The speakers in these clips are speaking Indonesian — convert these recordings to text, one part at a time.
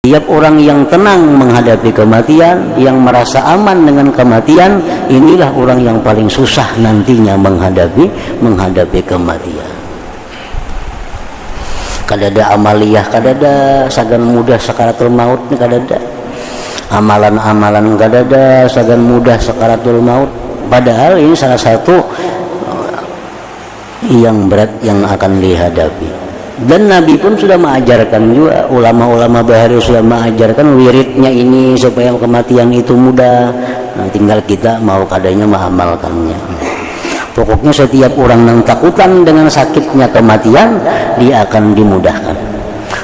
Setiap orang yang tenang menghadapi kematian, yang merasa aman dengan kematian, inilah orang yang paling susah nantinya menghadapi kematian. Kadada amaliyah, kadada sagan mudah sakaratul maut, kadada amalan-amalan, kadada sagan mudah sakaratul maut. Padahal ini salah satu yang berat yang akan dihadapi. Dan Nabi pun sudah mengajarkan juga, ulama-ulama bahari sudah mengajarkan wiridnya ini supaya kematian itu mudah. Nah, tinggal kita mau kadanya mengamalkannya. Pokoknya setiap orang yang takutan dengan sakitnya kematian, dia akan dimudahkan.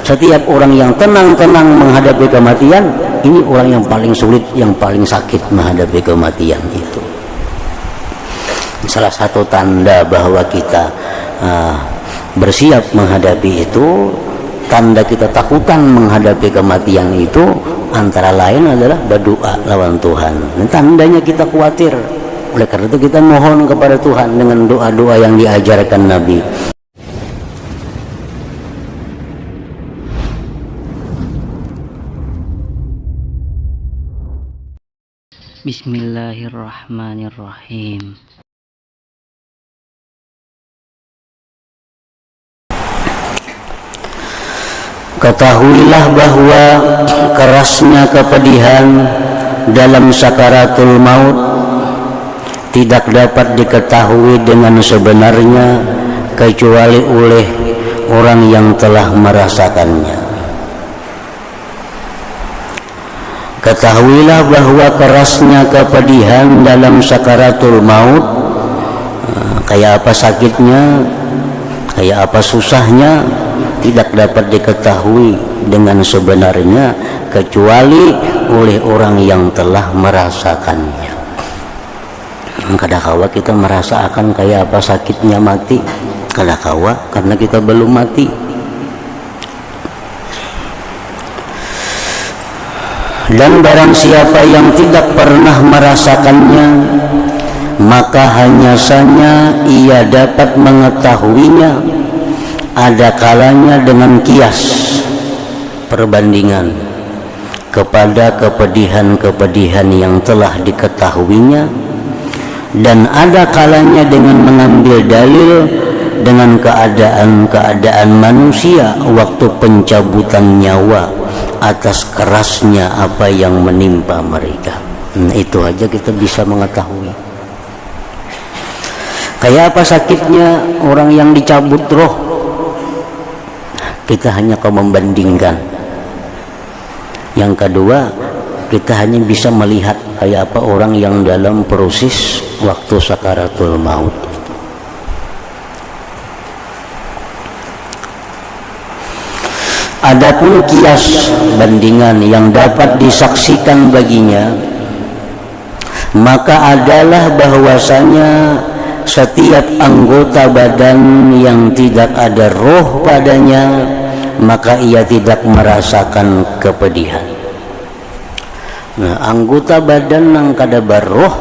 Setiap orang yang tenang-tenang menghadapi kematian, ini orang yang paling sulit, yang paling sakit menghadapi kematian itu. Salah satu tanda bahwa kita bersiap menghadapi itu, tanda kita takutan menghadapi kematian itu antara lain adalah berdoa lawan Tuhan. Dan tandanya kita khawatir. Oleh karena itu kita mohon kepada Tuhan dengan doa-doa yang diajarkan Nabi. Bismillahirrahmanirrahim. Ketahuilah bahwa kerasnya kepedihan dalam sakaratul maut tidak dapat diketahui dengan sebenarnya kecuali oleh orang yang telah merasakannya. Ketahuilah bahwa kerasnya kepedihan dalam sakaratul maut, kayak apa sakitnya, kayak apa susahnya, tidak dapat diketahui dengan sebenarnya kecuali oleh orang yang telah merasakannya. Kadang-kala kita merasakan kayak apa sakitnya mati, kadang-kala karena kita belum mati. Dan barang siapa yang tidak pernah merasakannya, maka hanya saja ia dapat mengetahuinya ada kalanya dengan kias perbandingan kepada kepedihan-kepedihan yang telah diketahuinya, dan ada kalanya dengan mengambil dalil dengan keadaan-keadaan manusia waktu pencabutan nyawa atas kerasnya apa yang menimpa mereka. Itu aja kita bisa mengetahui kayak apa sakitnya orang yang dicabut roh. Kita hanya kau membandingkan. Yang kedua, kita hanya bisa melihat kayak apa orang yang dalam proses waktu sakaratul maut. Adapun kias bandingan yang dapat disaksikan baginya, maka adalah bahwasanya setiap anggota badan yang tidak ada roh padanya, maka ia tidak merasakan kepedihan. Nah, anggota badan yang kada berroh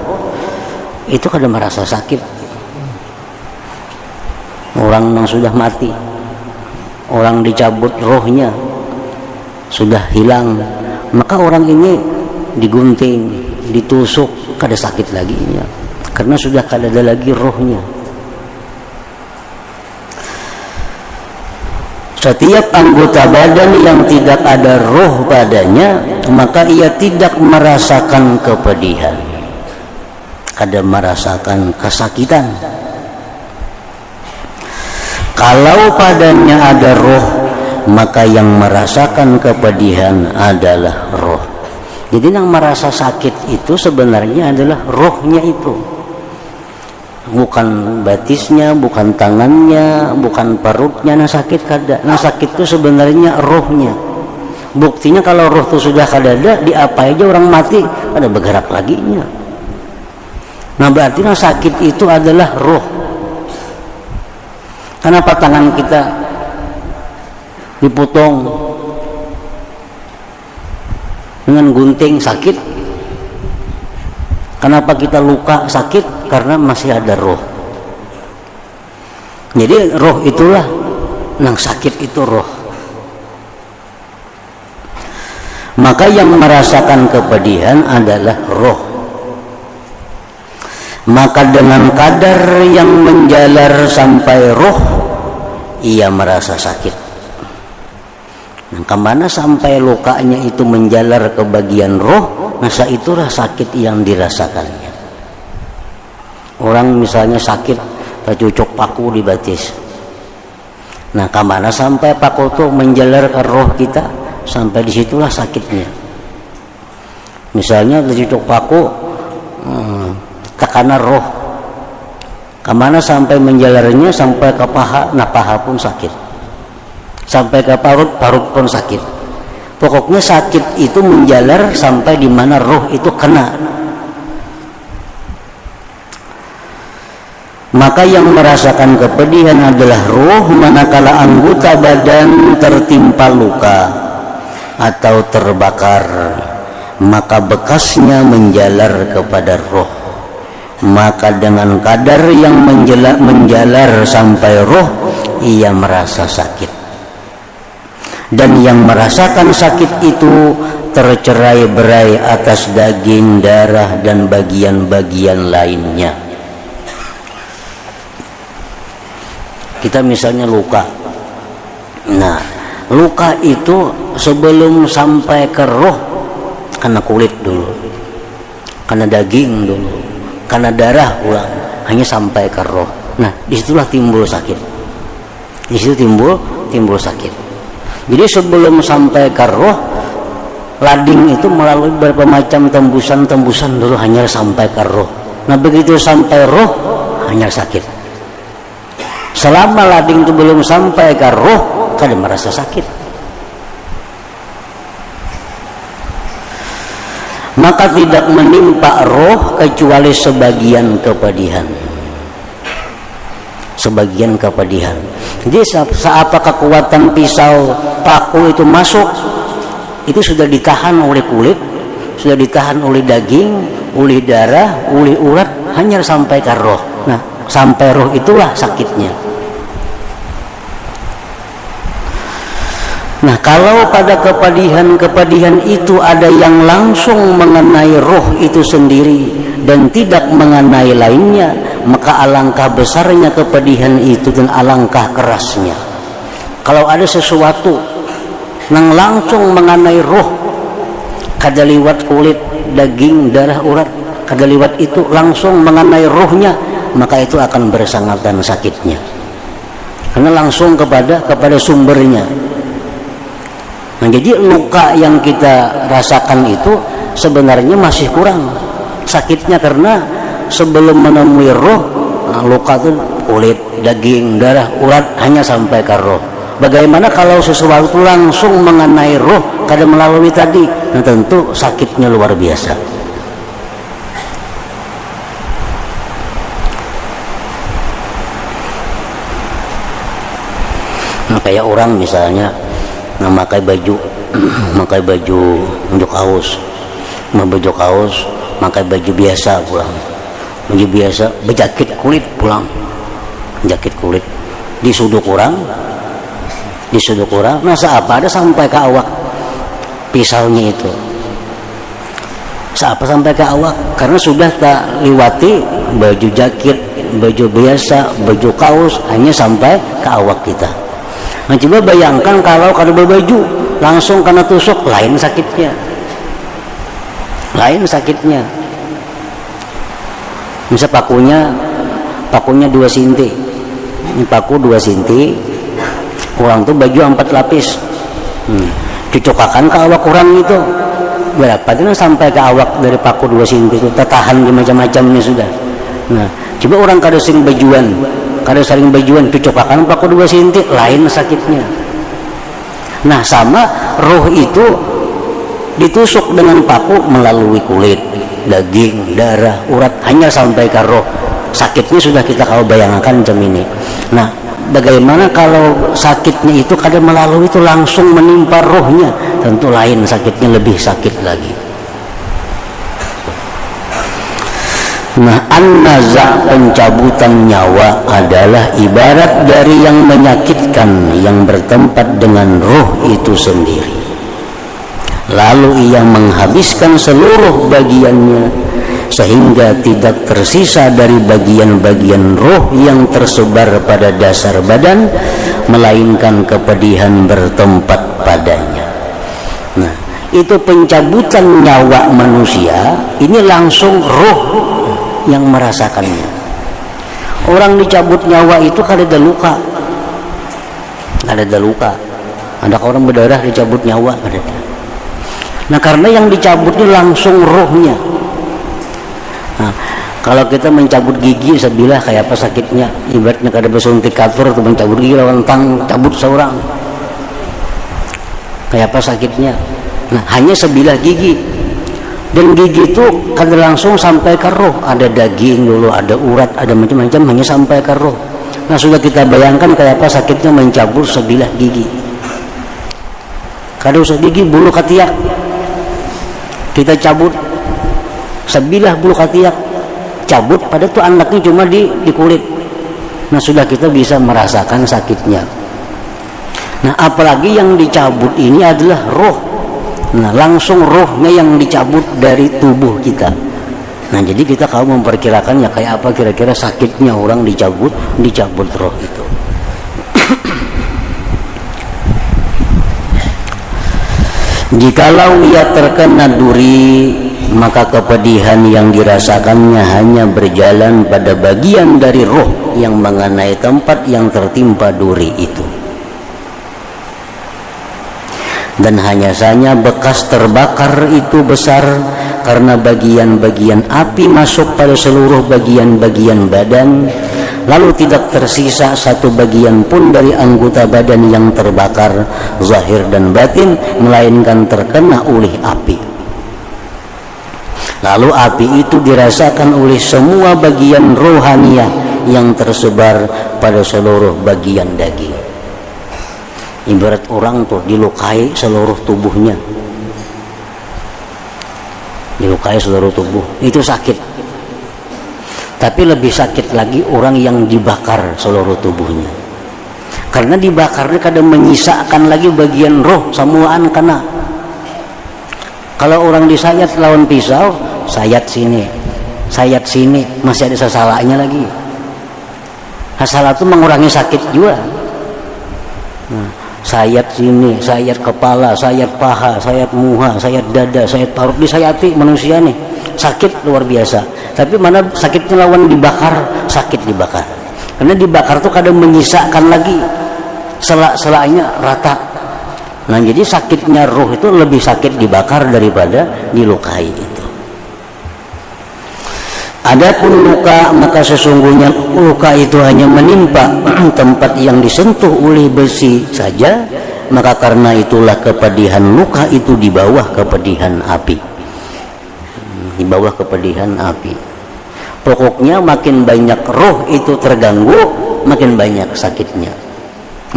itu kada merasa sakit. Orang yang sudah mati, orang dicabut rohnya, sudah hilang, maka orang ini digunting, ditusuk, kada sakit lagi ya. Karena sudah kada ada lagi rohnya. Setiap anggota badan yang tidak ada roh padanya, maka ia tidak merasakan kepedihan, kada merasakan kesakitan. Kalau padanya ada roh, maka yang merasakan kepedihan adalah roh. Jadi yang merasa sakit itu sebenarnya adalah rohnya itu, bukan batisnya, bukan tangannya, bukan perutnya. Nah sakit kada, nah sakit itu sebenarnya rohnya. Buktinya kalau roh itu sudah kada ada, di apa aja orang mati kada bergerak lagi nya. Nah berarti nah sakit itu adalah roh. Kenapa tangan kita dipotong dengan gunting sakit? Kenapa kita luka sakit? Karena masih ada roh. Jadi roh itulah, nang sakit itu roh. maka yang merasakan kepedihan adalah roh. Maka dengan kadar yang menjalar sampai roh, ia merasa sakit. Nah, kemana sampai lukanya itu menjalar ke bagian roh, masa itulah sakit yang dirasakannya. Orang misalnya sakit tercucuk paku di batis. Nah, kemana sampai paku itu menjalar ke roh kita, sampai disitulah sakitnya. Misalnya tercucuk paku, tekanan roh, kemana sampai menjalarnya sampai ke paha, nah paha pun sakit, sampai ke parut, parut pun sakit. Pokoknya sakit itu menjalar sampai di mana roh itu kena. Maka yang merasakan kepedihan adalah roh, manakala anggota badan tertimpa luka atau terbakar, maka bekasnya menjalar kepada roh. Maka dengan kadar yang menjalar sampai roh, ia merasa sakit. Dan yang merasakan sakit itu tercerai-berai atas daging, darah, dan bagian-bagian lainnya. Kita misalnya luka. Nah, luka itu sebelum sampai ke roh, kena kulit dulu, kena daging dulu, karena darah pulang, hanya sampai ke roh. Nah, disitulah timbul sakit. Di situ timbul sakit. Jadi sebelum sampai ke roh, lading itu melalui beberapa macam tembusan-tembusan dulu hanya sampai ke roh. Nah, begitu sampai roh, hanya sakit. Selama lading itu belum sampai ke roh, kada merasa sakit. Maka tidak menimpa roh kecuali sebagian kepedihan. Sebagian kepedihan. Jadi seapa kekuatan pisau paku itu masuk, itu sudah ditahan oleh kulit, sudah ditahan oleh daging, oleh darah, oleh urat, hanya sampai ke roh. Nah, sampai roh itulah sakitnya. Nah, kalau pada kepedihan itu ada yang langsung mengenai roh itu sendiri dan tidak mengenai lainnya, maka alangkah besarnya kepedihan itu dan alangkah kerasnya. Kalau ada sesuatu yang langsung mengenai roh, kada liwat kulit, daging, darah, urat, kada liwat itu, langsung mengenai rohnya, maka itu akan bersangatan sakitnya. Karena langsung kepada sumbernya. Nah, jadi luka yang kita rasakan itu sebenarnya masih kurang sakitnya, karena sebelum menemui roh, nah, luka itu kulit, daging, darah, urat, hanya sampai ke roh. Bagaimana kalau sesuatu langsung mengenai roh, kada melalui tadi? Nah, tentu sakitnya luar biasa. Nah, kayak orang misalnya memakai baju unjuk kaos, pakai baju biasa pulang, baju biasa, berjakit kulit pulang, jakit kulit, disuduk orang, nah seapa ada sampai ke awak pisaunya itu, seapa sampai ke awak, karena sudah tak liwati baju jakit, baju biasa, baju kaos, hanya sampai ke awak kita. Nah, coba bayangkan kalau kada berbaju langsung kena tusuk, lain sakitnya. Misal pakunya 2 sinti, ini paku 2 sinti, orang tuh baju 4 lapis, cucokakan ke awak orang itu berapa itu sampai ke awak dari paku 2 sinti itu, tertahan di macam-macamnya sudah. Nah, coba orang kada sering bajuan, cucokakan paku 2 sinti, lain sakitnya. Nah, sama roh itu ditusuk dengan paku melalui kulit, daging, darah, urat, hanya sampai ke roh. Sakitnya sudah kita kalau bayangkan jam ini. Nah, bagaimana kalau sakitnya itu kada melalui itu langsung menimpa rohnya? Tentu lain sakitnya, lebih sakit lagi. Nah, an-naza', pencabutan nyawa, adalah ibarat dari yang menyakitkan yang bertempat dengan roh itu sendiri. lalu ia menghabiskan seluruh bagiannya sehingga tidak tersisa dari bagian-bagian roh yang tersebar pada dasar badan, melainkan kepedihan bertempat padanya. Nah, itu pencabutan nyawa manusia, ini langsung roh yang merasakannya. Orang dicabut nyawa itu kada ada luka, ada orang berdarah dicabut nyawa, ada. Nah, karena yang dicabutnya langsung rohnya. Nah, kalau kita mencabut gigi sebilah kayak apa sakitnya, ibaratnya kada bersuntik katur atau mencabut gigi lawan tang cabut seorang, kayak apa sakitnya. Nah, hanya sebilah gigi, dan gigi itu kada langsung sampai ke roh, ada daging dulu, ada urat, ada macam-macam, hanya sampai ke roh. Nah, sudah kita bayangkan kayak apa sakitnya mencabut sebilah gigi. Kada usah gigi, bulu ketiak kita cabut, sebilah bulu ketiak cabut, pada tuh anaknya cuma di kulit. Nah, sudah kita bisa merasakan sakitnya. Nah, apalagi yang dicabut ini adalah roh. Nah, langsung rohnya yang dicabut dari tubuh kita. Nah, jadi kita kalau memperkirakannya kayak apa kira-kira sakitnya orang dicabut roh itu. Jikalau ia terkena duri, maka kepedihan yang dirasakannya hanya berjalan pada bagian dari roh yang mengenai tempat yang tertimpa duri itu. Dan hanya saja bekas terbakar itu besar karena bagian-bagian api masuk pada seluruh bagian-bagian badan, lalu tidak tersisa satu bagian pun dari anggota badan yang terbakar zahir dan batin, melainkan terkena oleh api. Lalu api itu dirasakan oleh semua bagian rohaniah yang tersebar pada seluruh bagian daging. Ibarat orang tuh dilukai seluruh tubuhnya, dilukai seluruh tubuh, itu sakit. Tapi lebih sakit lagi orang yang dibakar seluruh tubuhnya, karena dibakarnya kadang menyisakan lagi bagian roh semuaan kena. Kalau orang disayat lawan pisau, sayat sini masih ada sasalahnya lagi. Sasalah itu mengurangi sakit juga. Nah, sayat sini, sayat kepala, sayat paha, sayat muha, sayat dada, sayat parut, disayati manusia nih, sakit luar biasa. Tapi mana sakitnya lawan dibakar, sakit dibakar. Karena dibakar tuh kadang menyisakan lagi, selak-selaknya rata. Nah, jadi sakitnya roh itu lebih sakit dibakar daripada dilukai itu. Adapun luka, maka sesungguhnya luka itu hanya menimpa tempat yang disentuh oleh besi saja, maka karena itulah kepedihan luka itu di bawah kepedihan api. Di bawah kepedihan api. Pokoknya makin banyak roh itu terganggu, makin banyak sakitnya.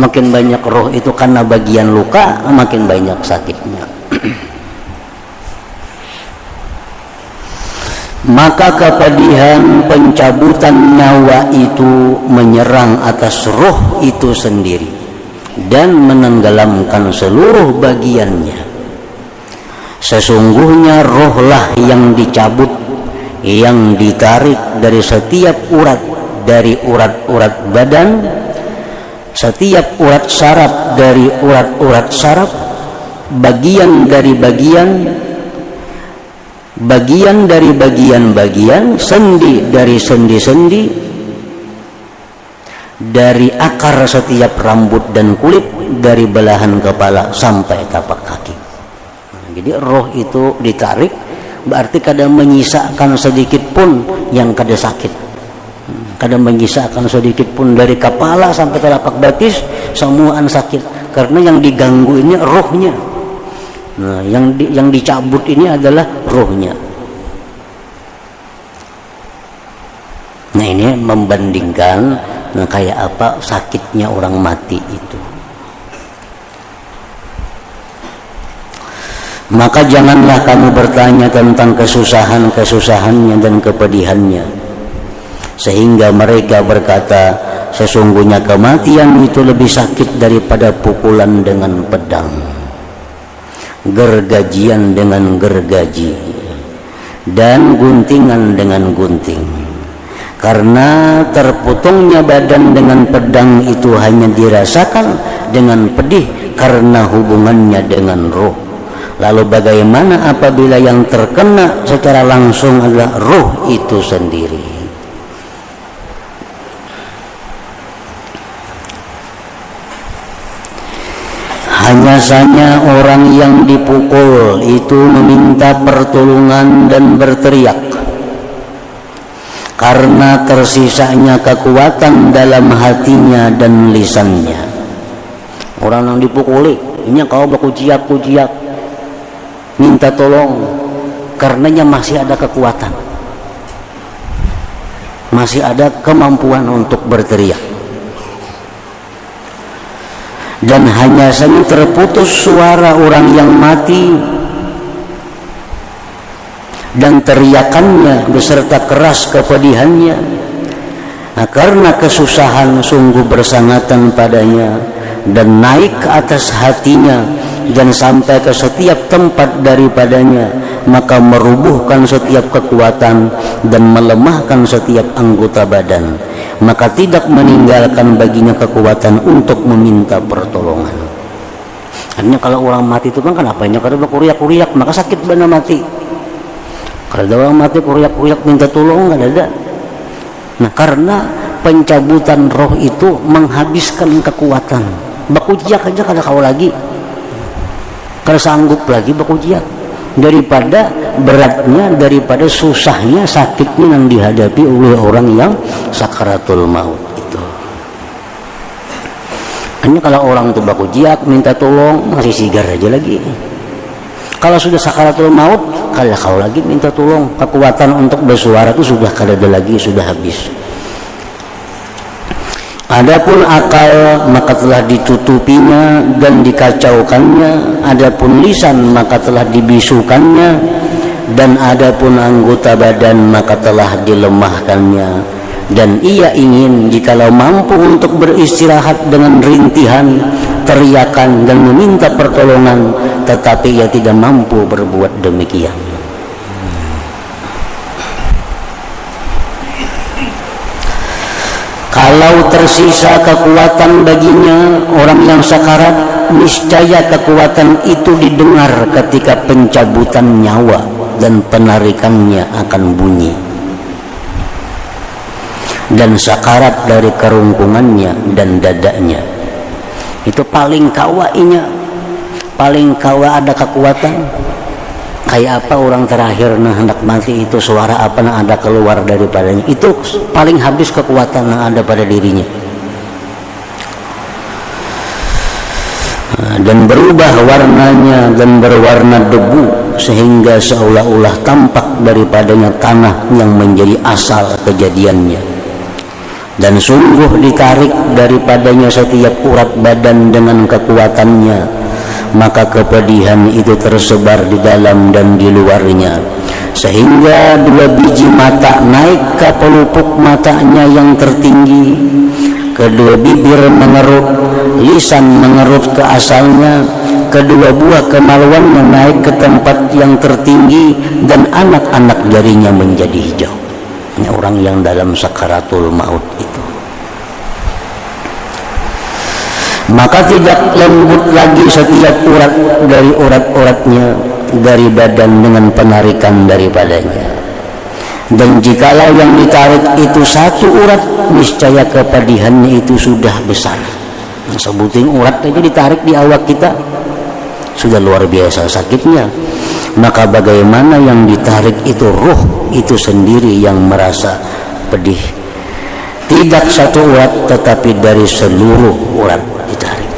Makin banyak roh itu karena bagian luka, makin banyak sakitnya. Maka kepedihan pencabutan nyawa itu menyerang atas roh itu sendiri dan menenggelamkan seluruh bagiannya. Sesungguhnya rohlah yang dicabut, yang ditarik dari setiap urat dari urat-urat badan, setiap urat saraf dari urat-urat saraf, bagian dari bagian, sendi dari sendi-sendi, dari akar setiap rambut dan kulit, dari belahan kepala sampai tapak kaki. Jadi roh itu ditarik, berarti kadang menyisakan sedikit pun yang kada sakit, kadang menyisakan sedikit pun dari kepala sampai telapak betis, semuaan sakit. Karena yang diganggu ini rohnya. Nah, yang dicabut ini adalah rohnya. Nah, ini membandingkan kayak apa sakitnya orang mati itu. Maka janganlah kamu bertanya tentang kesusahannya dan kepedihannya, sehingga mereka berkata, sesungguhnya kematian itu lebih sakit daripada pukulan dengan pedang. gergajian dengan gergaji, dan guntingan dengan gunting. Karena terpotongnya badan dengan pedang itu hanya dirasakan dengan pedih karena hubungannya dengan roh. Lalu bagaimana apabila yang terkena secara langsung adalah roh itu sendiri? Hanya saja orang yang dipukul itu meminta pertolongan dan berteriak karena tersisanya kekuatan dalam hatinya dan lisannya. Orang yang dipukuli, ini kau berkuciak minta tolong, karenanya masih ada kekuatan, masih ada kemampuan untuk berteriak. Dan hanya saja terputus suara orang yang mati dan teriakannya beserta keras kepedihannya. Nah, karena kesusahan sungguh bersangatan padanya dan naik ke atas hatinya dan sampai ke setiap tempat daripadanya, maka merubuhkan setiap kekuatan dan melemahkan setiap anggota badan, maka tidak meninggalkan baginya kekuatan untuk meminta pertolongan. Artinya kalau orang mati itu kan apanya? Kalau berkuriak-kuriak maka sakit benar mati. Kalau ada orang mati kuriak-kuriak minta tolong nggak ada. Nah, karena pencabutan roh itu menghabiskan kekuatan. Bakujiak aja kada kau lagi, kada sanggup lagi bakujiak, daripada beratnya, daripada susahnya, sakitnya yang dihadapi oleh orang yang sakaratul maut itu. Hanya kalau orang itu bakujiak minta tolong masih sigar aja lagi. Kalau sudah sakaratul maut, kada kau lagi minta tolong, kekuatan untuk bersuara itu sudah kada ada lagi, sudah habis. Adapun akal maka telah ditutupinya dan dikacaukannya, adapun lisan maka telah dibisukannya, dan adapun anggota badan maka telah dilemahkannya. Dan ia ingin jikalau mampu untuk beristirahat dengan rintihan, teriakan dan meminta pertolongan, tetapi ia tidak mampu berbuat demikian. Kalau tersisa kekuatan baginya orang yang sakarat, niscaya kekuatan itu didengar ketika pencabutan nyawa dan penarikannya akan bunyi. Dan sakarat dari kerungkungannya dan dadanya itu paling kawainya, paling kawa ada kekuatan. Kayak apa orang terakhir nah hendak mati itu, suara apa nah ada keluar daripadanya, itu paling habis kekuatan yang ada pada dirinya. Dan berubah warnanya dan berwarna debu sehingga seolah-olah tampak daripadanya tanah yang menjadi asal kejadiannya. Dan sungguh ditarik daripadanya setiap urat badan dengan kekuatannya, maka kepedihan itu tersebar di dalam dan di luarnya, sehingga dua biji mata naik ke pelupuk matanya yang tertinggi, kedua bibir mengerut, lisan mengerut ke asalnya, kedua buah kemaluannya naik ke tempat yang tertinggi, dan anak-anak jarinya menjadi hijau. Ini orang yang dalam sakaratul maut itu. Maka tidak lembut lagi setiap urat dari urat-uratnya dari badan dengan penarikan daripadanya. Dan jikalau yang ditarik itu satu urat, niscaya kepedihannya itu sudah besar. Sebuting urat aja ditarik di awak kita sudah luar biasa sakitnya. Maka bagaimana yang ditarik itu roh itu sendiri yang merasa pedih. Tidak satu urat, tetapi dari seluruh urat ditarik.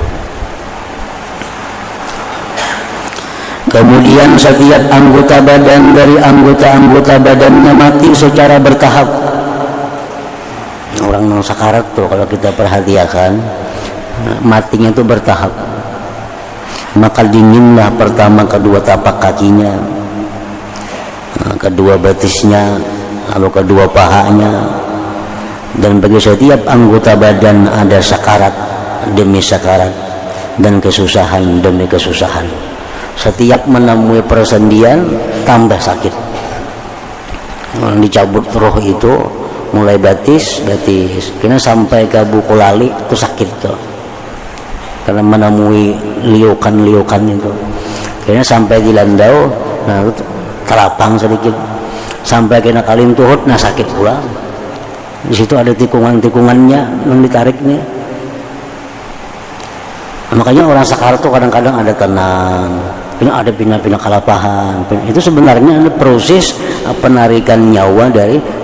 Kemudian setiap anggota badan dari anggota-anggota badannya mati secara bertahap. Orang yang sakarat tuh kalau kita perhatikan matinya itu bertahap. Maka dinginlah pertama kedua tapak kakinya, kedua betisnya, lalu kedua pahanya. Dan bagi setiap anggota badan ada sakarat demi sakarat dan kesusahan demi kesusahan. Setiap menemui persendian tambah sakit. Dicabut roh itu mulai batis kena sampai ke buku lali itu sakit tuh, karena menemui liukan itu. Kena sampai di landau, nah itu terapang sedikit, sampai kena kalim tuhut, nah sakit pula. Di situ ada tikungannya yang ditarik nih. Makanya orang sakarat tuh kadang-kadang ada tenang, ada pindah-pindah kalapahan. Itu sebenarnya ada proses penarikan nyawa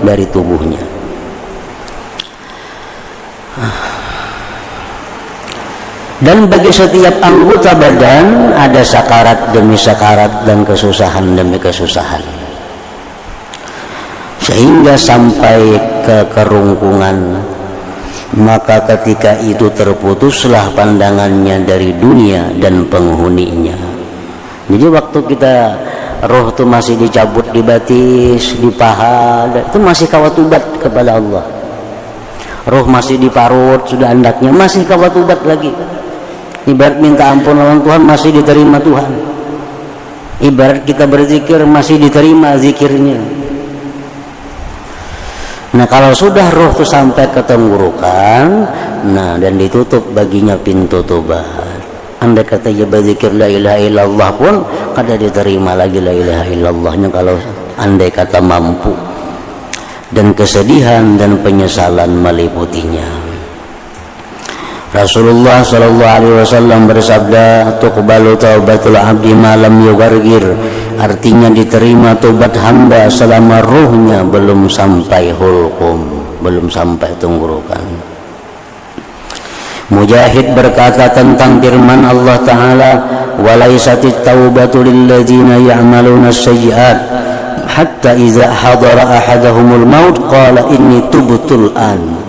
dari tubuhnya. Dan bagi setiap anggota badan ada sakarat demi sakarat dan kesusahan demi kesusahan, sehingga sampai ke kerungkungan. Maka ketika itu terputuslah pandangannya dari dunia dan penghuninya. Jadi waktu kita roh itu masih dicabut di batis, di paha, itu masih kawatubat kepada Allah. Roh masih diparut, sudah andaknya masih kawatubat lagi. Ibarat minta ampun lawan Tuhan masih diterima Tuhan. Ibarat kita berzikir masih diterima zikirnya. Nah kalau sudah roh itu sampai ke tenggorokan, nah dan ditutup baginya pintu tobat. Andai kata ya berzikir la ilaha illallah pun kada diterima lagi la ilaha illallahnya kalau andai kata mampu. Dan kesedihan dan penyesalan meliputinya. Rasulullah sallallahu alaihi wasallam bersabda, tuqbalu taubatul abdi malam yugargir. Artinya diterima tobat hamba selama ruhnya belum sampai hulqum, belum sampai tenggorokan. Mujahid berkata tentang firman Allah Ta'ala, walaisatit taubatu lilladzina ya'maluna as-sayyi'at hatta iza hadara ahadahumul maut qala inni tubtul an.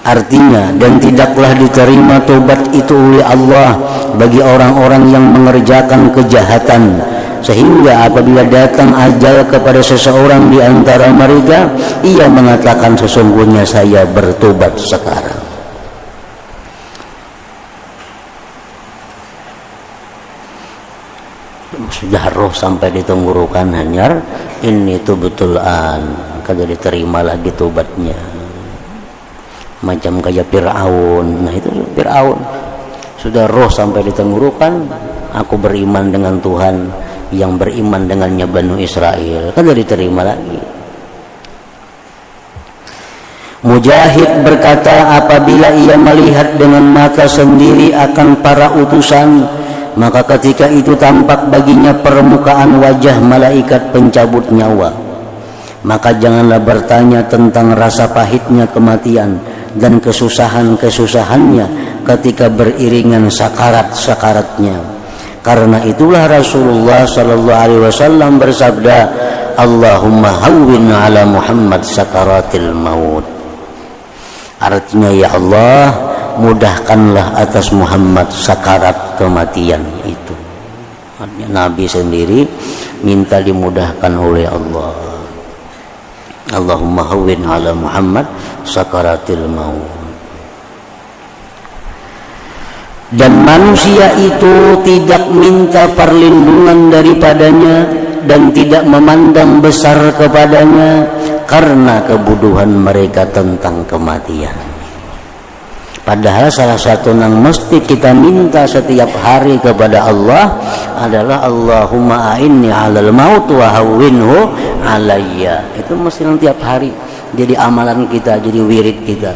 Artinya, dan tidaklah diterima tobat itu oleh Allah bagi orang-orang yang mengerjakan kejahatan, sehingga apabila datang ajal kepada seseorang di antara mereka, ia mengatakan sesungguhnya saya bertobat sekarang. Sudah roh sampai di tenggorokan hanyar, ini tubtul an, kagak diterima lagi tobatnya. Macam kayak Fir'aun. Nah itu Fir'aun sudah roh sampai di tenggorokan, aku beriman dengan Tuhan yang beriman dengannya Banu Israel, kan diterima lagi. Mujahid berkata, apabila ia melihat dengan mata sendiri akan para utusan, maka ketika itu tampak baginya permukaan wajah malaikat pencabut nyawa. Maka janganlah bertanya tentang rasa pahitnya kematian dan kesusahan-kesusahannya ketika beriringan sakarat-sakaratnya. Karena itulah Rasulullah sallallahu alaihi wasallam bersabda, Allahumma hawwin ala Muhammad sakaratil maut. Artinya, ya Allah, mudahkanlah atas Muhammad sakarat kematian itu. Artinya Nabi sendiri minta dimudahkan oleh Allah. Allahumma hawwin ala Muhammad sakaratil maut. Dan manusia itu tidak minta perlindungan daripadanya dan tidak memandang besar kepadanya karena kebuduhan mereka tentang kematian. Padahal salah satu yang mesti kita minta setiap hari kepada Allah adalah Allahumma a'inni 'alal maut wa hawwinhu 'alayya. Itu mesti tiap hari jadi amalan kita, jadi wirid kita.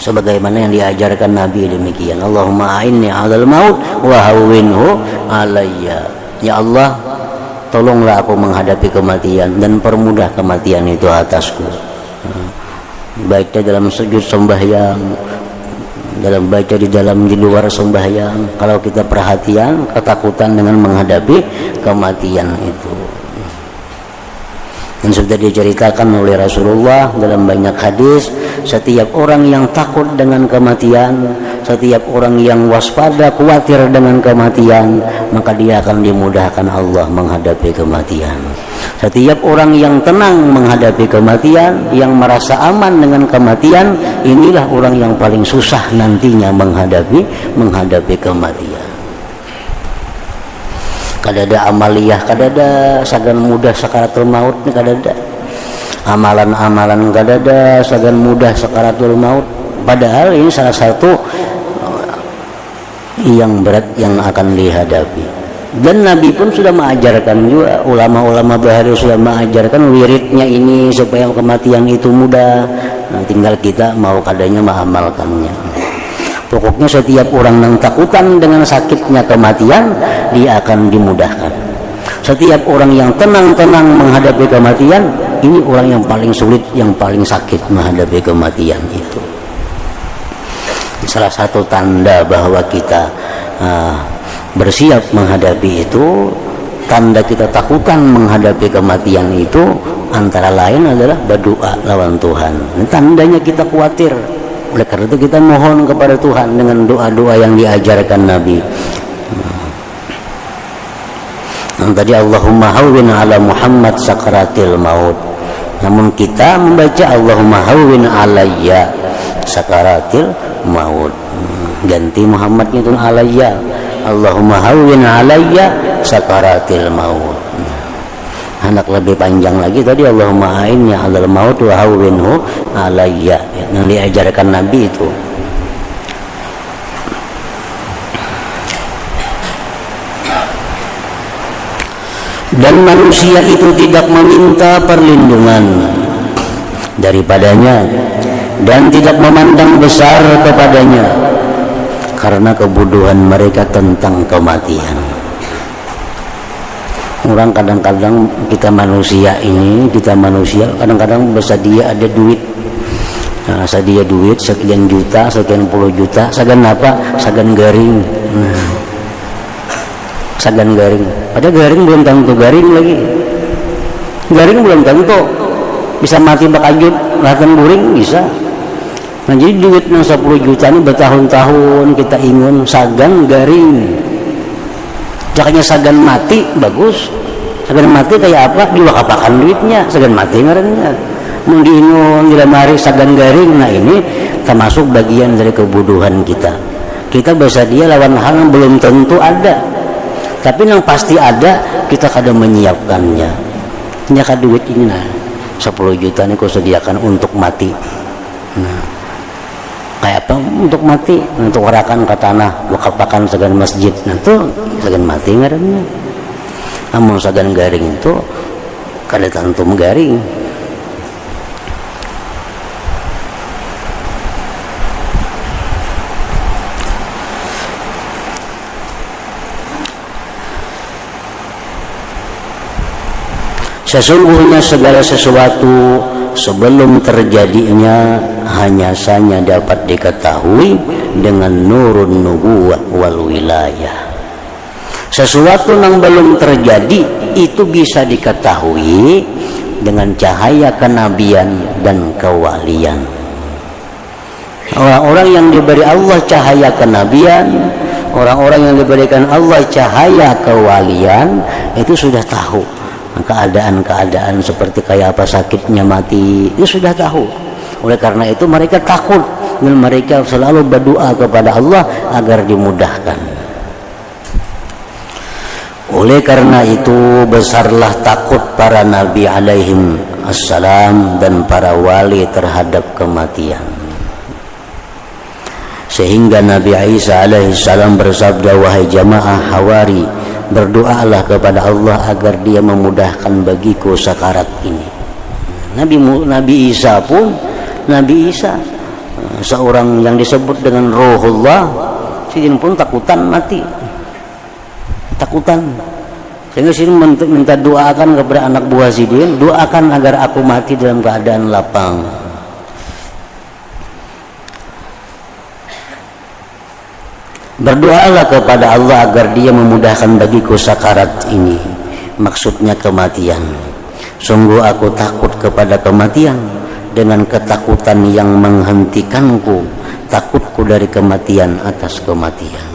Sebagaimana yang diajarkan Nabi demikian. Allahumma a'inni 'alal maut wa hawwinhu 'alayya. Ya Allah, tolonglah aku menghadapi kematian dan permudah kematian itu atasku. Baiknya dalam sujud sembahyang, dalam baca di luar sembahyang, kalau kita perhatian ketakutan dengan menghadapi kematian itu. Dan sudah diceritakan oleh Rasulullah dalam banyak hadis, setiap orang yang takut dengan kematian, setiap orang yang waspada, khawatir dengan kematian, maka dia akan dimudahkan Allah menghadapi kematian. Setiap orang yang tenang menghadapi kematian, yang merasa aman dengan kematian, inilah orang yang paling susah nantinya menghadapi kematian. kadada amaliyah, kadada sagan mudah sakaratul maut nih, kadada amalan-amalan kadada sagan mudah sakaratul maut. Padahal ini salah satu yang berat yang akan dihadapi. Dan Nabi pun sudah mengajarkan juga, ulama-ulama bahari sudah mengajarkan wiridnya ini supaya kematian itu mudah. Nah, tinggal kita mau kadanya mengamalkannya. Pokoknya setiap orang yang takutan dengan sakitnya kematian, dia akan dimudahkan. Setiap orang yang tenang-tenang menghadapi kematian, ini orang yang paling sulit, yang paling sakit menghadapi kematian itu. Salah satu tanda bahwa kita bersiap menghadapi itu, tanda kita takutan menghadapi kematian itu, antara lain adalah berdoa lawan Tuhan. Ini tandanya kita khawatir. Oleh karena itu kita mohon kepada Tuhan dengan doa-doa yang diajarkan Nabi. Yang tadi Allahumma hawwin ala Muhammad sakaratil maut. Namun kita membaca Allahumma hawwin alayya sakaratil maut. Ganti Muhammadnya itu alayya. Allahumma hawwin alayya sakaratil maut. Anak lebih panjang lagi tadi Allahumma a'inni 'alal maut wa hawwinhu alayya, yang diajarkan Nabi itu. Dan manusia itu tidak meminta perlindungan daripadanya dan tidak memandang besar kepadanya karena kebodohan mereka tentang kematian. Orang kadang-kadang kita manusia kadang-kadang bersedia ada duit, nah, sedia duit sekian juta, sekian puluh juta, sagan apa? Sagan garing. Nah, sagan garing. Padahal garing belum tentu garing lagi. Garing belum tentu bisa mati bakajut, latan buring bisa. Nah, jadi duit yang 10 juta ini bertahun-tahun kita ingun sagan garing. Jakanya sagan mati bagus. Sagan mati kayak apa? Diwakapakan duitnya. Sagan mati ngarannya. Mun diingun di lemari sagan garing. Nah, ini termasuk bagian dari kebodohan kita. Kita bersedia lawan hal yang belum tentu ada. Tapi yang pasti ada, kita kadang menyiapkannya. Nyaka duit ini nah 10 juta ini kau sediakan untuk mati. Nah, kayak apa untuk mati? Untuk warakan ke tanah, wakapakan sagan masjid. Nah itu sagan mati ngarannya. Namun sagan garing itu kada tentu garing. Sesungguhnya segala sesuatu sebelum terjadinya hanya saja dapat diketahui dengan nurun nubuwah wal wilayah. Sesuatu yang belum terjadi itu bisa diketahui dengan cahaya kenabian dan kewalian. Orang-orang yang diberi Allah cahaya kenabian, orang-orang yang diberikan Allah cahaya kewalian, itu sudah tahu keadaan-keadaan seperti kayak apa sakitnya mati, itu sudah tahu. Oleh karena itu mereka takut dan mereka selalu berdoa kepada Allah agar dimudahkan. Oleh karena itu besarlah takut para nabi alaihim assalam dan para wali terhadap kematian. Sehingga Nabi Isa alaihissalam bersabda, wahai jamaah Hawari, berdoalah kepada Allah agar dia memudahkan bagiku sakarat ini. Nabi Isa pun, Nabi Isa seorang yang disebut dengan Ruhullah, sidin pun takutan mati, takutan. Sehingga sidin minta doakan kepada anak buah sidin, doakan agar aku mati dalam keadaan lapang. Berdoalah kepada Allah agar dia memudahkan bagiku sakarat ini. Maksudnya kematian. Sungguh aku takut kepada kematian dengan ketakutan yang menghentikanku, takutku dari kematian atas kematian.